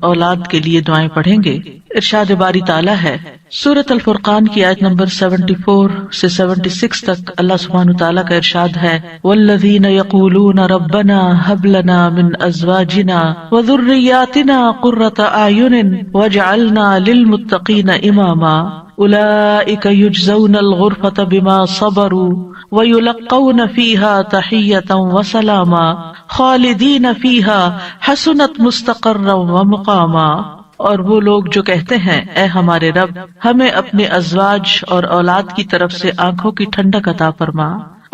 اولاد کے لیے دعائیں پڑھیں گے۔ ارشاد باری تعالیٰ ہے سورۃ الفرقان کی آیت نمبر 74 سے 76 تک، اللہ سبحانہ تعالیٰ کا ارشاد ہے والذین یقولون ربنا ھب لنا من ازواجنا وذریاتنا قرۃ اعین واجعلنا للمتقین اماما اولئک یجزون الغرفۃ بما صبروا وَيُلَقَّوْنَ فِيهَا تَحِيَّةً وَسَلَامًا خَالِدِينَ فِيهَا حَسُنَتْ مُسْتَقَرًّا وَمُقَامًا۔ اور وہ لوگ جو کہتے ہیں اے ہمارے رب ہمیں اپنے ازواج اور اولاد کی طرف سے آنکھوں کی ٹھنڈک عطا فرما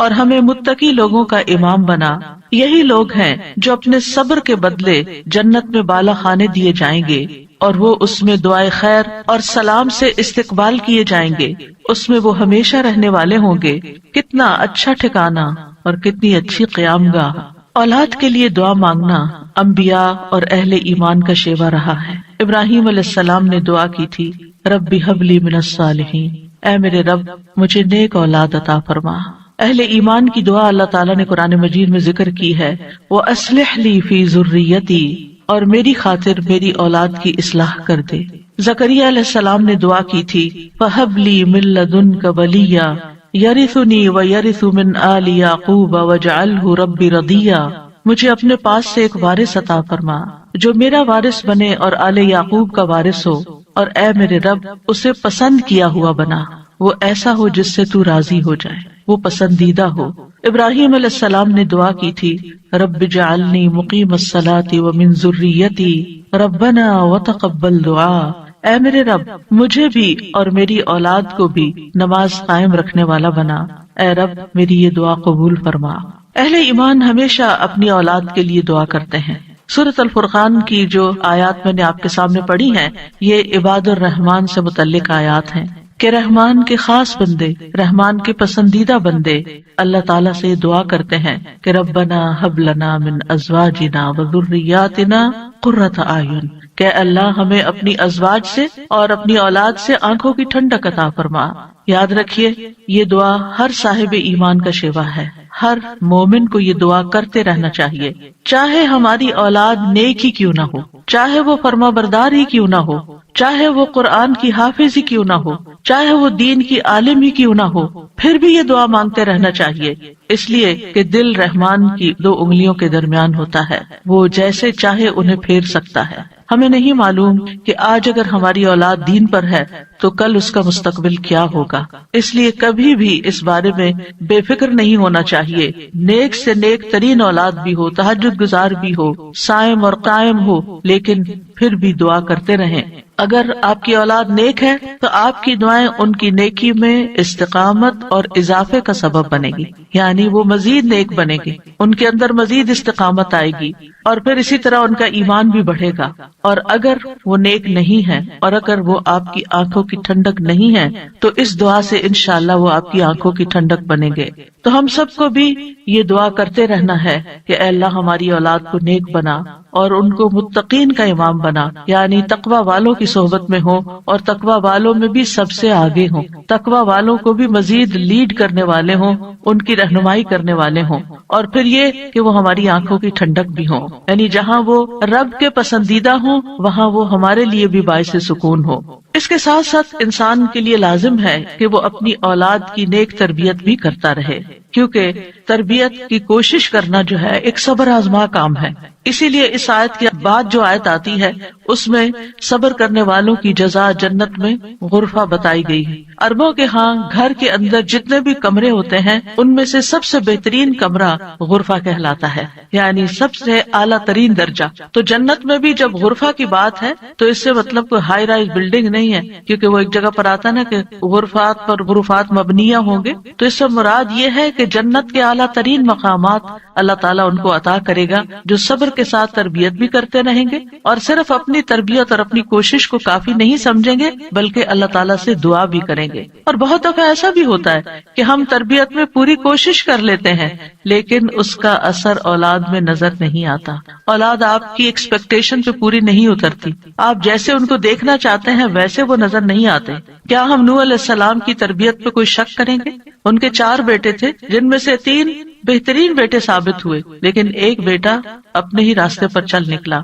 اور ہمیں متقی لوگوں کا امام بنا، یہی لوگ ہیں جو اپنے صبر کے بدلے جنت میں بالا خانے دیے جائیں گے اور وہ اس میں دعائے خیر اور سلام سے استقبال کیے جائیں گے، اس میں وہ ہمیشہ رہنے والے ہوں گے۔ کتنا اچھا ٹھکانہ اور کتنی اچھی قیام گاہ۔ اولاد کے لیے دعا مانگنا انبیاء اور اہل ایمان کا شیوا رہا ہے۔ ابراہیم علیہ السلام نے دعا کی تھی رب ھب لی من الصالحین، اے میرے رب مجھے نیک اولاد عطا فرما۔ اہل ایمان کی دعا اللہ تعالیٰ نے قرآن مجید میں ذکر کی ہے وَأَصْلِحْ لِي فِي ذُرِّيَّتِي، اور میری خاطر میری اولاد کی اصلاح کر دے۔ زکریا علیہ السلام نے دعا کی تھی فَهَبْ لِي مِن لَّدُنكَ وَلِيًّا يَرِثُنِي وَيَرِثُ مِنْ آلِ يَعْقُوبَ وَاجْعَلْهُ رَبِّ رَضِيًّا، مجھے اپنے پاس سے ایک وارث عطا فرما جو میرا وارث بنے اور آل یعقوب کا وارث ہو، اور اے میرے رب اسے پسند کیا ہوا بنا، وہ ایسا ہو جس سے تو راضی ہو جائے، وہ پسندیدہ ہو۔ ابراہیم علیہ السلام نے دعا کی تھی رب اجعلنی مقیم الصلاۃ ومن ذریتی ربنا وتقبل دعا، اے میرے رب مجھے بھی اور میری اولاد کو بھی نماز قائم رکھنے والا بنا، اے رب میری یہ دعا قبول فرما۔ اہل ایمان ہمیشہ اپنی اولاد کے لیے دعا کرتے ہیں۔ سورۃ الفرقان کی جو آیات میں نے آپ کے سامنے پڑھی ہیں یہ عباد الرحمان سے متعلق آیات ہیں کہ رحمان کے خاص بندے، رحمان کے پسندیدہ بندے اللہ تعالیٰ سے دعا کرتے ہیں کہ ربنا ھب لنا من ازواجنا وذریاتنا قرۃ اعین، کہ اللہ ہمیں اپنی ازواج سے اور اپنی اولاد سے آنکھوں کی ٹھنڈک عطا فرما۔ یاد رکھیے یہ دعا ہر صاحب ایمان کا شیوا ہے، ہر مومن کو یہ دعا کرتے رہنا چاہیے، چاہے ہماری اولاد نیک ہی کیوں نہ ہو، چاہے وہ فرما بردار ہی کیوں نہ ہو، چاہے وہ قرآن کی حافظ ہی کیوں نہ ہو، چاہے وہ دین کی عالم ہی کیوں نہ ہو، پھر بھی یہ دعا مانگتے رہنا چاہیے، اس لیے کہ دل رحمان کی دو انگلیوں کے درمیان ہوتا ہے، وہ جیسے چاہے انہیں پھیر سکتا ہے۔ ہمیں نہیں معلوم کہ آج اگر ہماری اولاد دین پر ہے تو کل اس کا مستقبل کیا ہوگا، اس لیے کبھی بھی اس بارے میں بے فکر نہیں ہونا چاہیے۔ نیک سے نیک ترین اولاد بھی ہو، تہجد گزار بھی ہو، صائم اور قائم ہو، لیکن پھر بھی دعا کرتے رہیں۔ اگر آپ کی اولاد نیک ہے تو آپ کی دعائیں ان کی نیکی میں استقامت اور اضافے کا سبب بنے گی، یعنی وہ مزید نیک بنے گی، ان کے اندر مزید استقامت آئے گی اور پھر اسی طرح ان کا ایمان بھی بڑھے گا۔ اور اگر وہ نیک نہیں ہے اور اگر وہ آپ کی آنکھوں کی ٹھنڈک نہیں ہے تو اس دعا سے انشاءاللہ وہ آپ کی آنکھوں کی ٹھنڈک بنیں گے۔ تو ہم سب کو بھی یہ دعا کرتے رہنا ہے کہ اے اللہ ہماری اولاد کو نیک بنا اور ان کو متقین کا امام بنا، یعنی تقوی والوں کی صحبت میں ہوں اور تقوی والوں میں بھی سب سے آگے ہوں، تقوی والوں کو بھی مزید لیڈ کرنے والے ہوں، ان کی رہنمائی کرنے والے ہوں، اور پھر یہ کہ وہ ہماری آنکھوں کی ٹھنڈک بھی ہوں، یعنی جہاں وہ رب کے پسندیدہ ہوں وہاں وہ ہمارے لیے بھی باعث سکون ہو۔ اس کے ساتھ ساتھ انسان کے لیے لازم ہے کہ وہ اپنی اولاد کی نیک تربیت بھی کرتا رہے، کیونکہ تربیت کی کوشش کرنا جو ہے ایک صبر آزما کام ہے۔ اسی لیے اس آیت کے بعد جو آیت آتی ہے اس میں صبر کرنے والوں کی جزا جنت میں غرفہ بتائی گئی ہے۔ عربوں کے ہاں گھر کے اندر جتنے بھی کمرے ہوتے ہیں ان میں سے سب سے بہترین کمرہ غرفہ کہلاتا ہے، یعنی سب سے اعلیٰ ترین درجہ۔ تو جنت میں بھی جب غرفہ کی بات ہے تو اس سے مطلب کوئی ہائی رائز بلڈنگ نہیں ہے، کیونکہ وہ ایک جگہ پر آتا نا کہ غرفات پر غرفات مبنیہ ہوں گے، تو اس سے مراد یہ ہے کہ جنت کے اعلیٰ ترین مقامات اللہ تعالیٰ ان کو عطا کرے گا جو صبر کے ساتھ تربیت بھی کرتے رہیں گے اور صرف اپنی تربیت اور اپنی کوشش کو کافی نہیں سمجھیں گے بلکہ اللہ تعالیٰ سے دعا بھی کریں گے۔ اور بہت دفعہ ایسا بھی ہوتا ہے کہ ہم تربیت میں پوری کوشش کر لیتے ہیں لیکن اس کا اثر اولاد میں نظر نہیں آتا، اولاد آپ کی ایکسپیکٹیشن پہ پوری نہیں اترتی، آپ جیسے ان کو دیکھنا چاہتے ہیں ویسے وہ نظر نہیں آتے۔ کیا ہم نوح علیہ السلام کی تربیت پہ کوئی شک کریں گے؟ ان کے 4 بیٹے تھے جن میں سے 3 بہترین بیٹے ثابت ہوئے، لیکن ایک بیٹا اپنے ہی راستے پر چل نکلا۔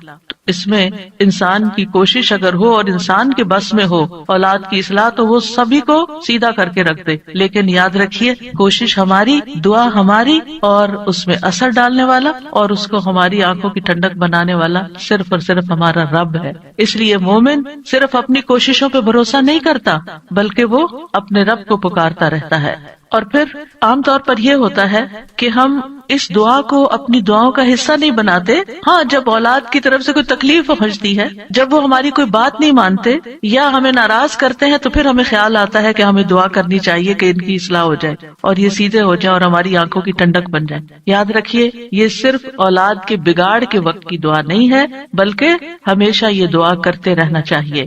اس میں انسان کی کوشش اگر ہو اور انسان کے بس میں ہو اولاد کی اصلاح تو وہ سبھی کو سیدھا کر کے رکھ دے، لیکن یاد رکھیے کوشش ہماری، دعا ہماری، اور اس میں اثر ڈالنے والا اور اس کو ہماری آنکھوں کی ٹھنڈک بنانے والا صرف اور صرف ہمارا رب ہے۔ اس لیے مومن صرف اپنی کوششوں پہ بھروسہ نہیں کرتا بلکہ وہ اپنے رب کو پکارتا رہتا ہے۔ اور پھر عام طور پر یہ ہوتا ہے کہ ہم اس دعا کو اپنی دعاؤں کا حصہ نہیں بناتے۔ ہاں، جب اولاد کی طرف سے کوئی تکلیف پہنچتی ہے، جب وہ ہماری کوئی بات نہیں مانتے یا ہمیں ناراض کرتے ہیں، تو پھر ہمیں خیال آتا ہے کہ ہمیں دعا کرنی چاہیے کہ ان کی اصلاح ہو جائے اور یہ سیدھے ہو جائیں اور ہماری آنکھوں کی ٹھنڈک بن جائے۔ یاد رکھیے یہ صرف اولاد کے بگاڑ کے وقت کی دعا نہیں ہے بلکہ ہمیشہ یہ دعا کرتے رہنا چاہیے۔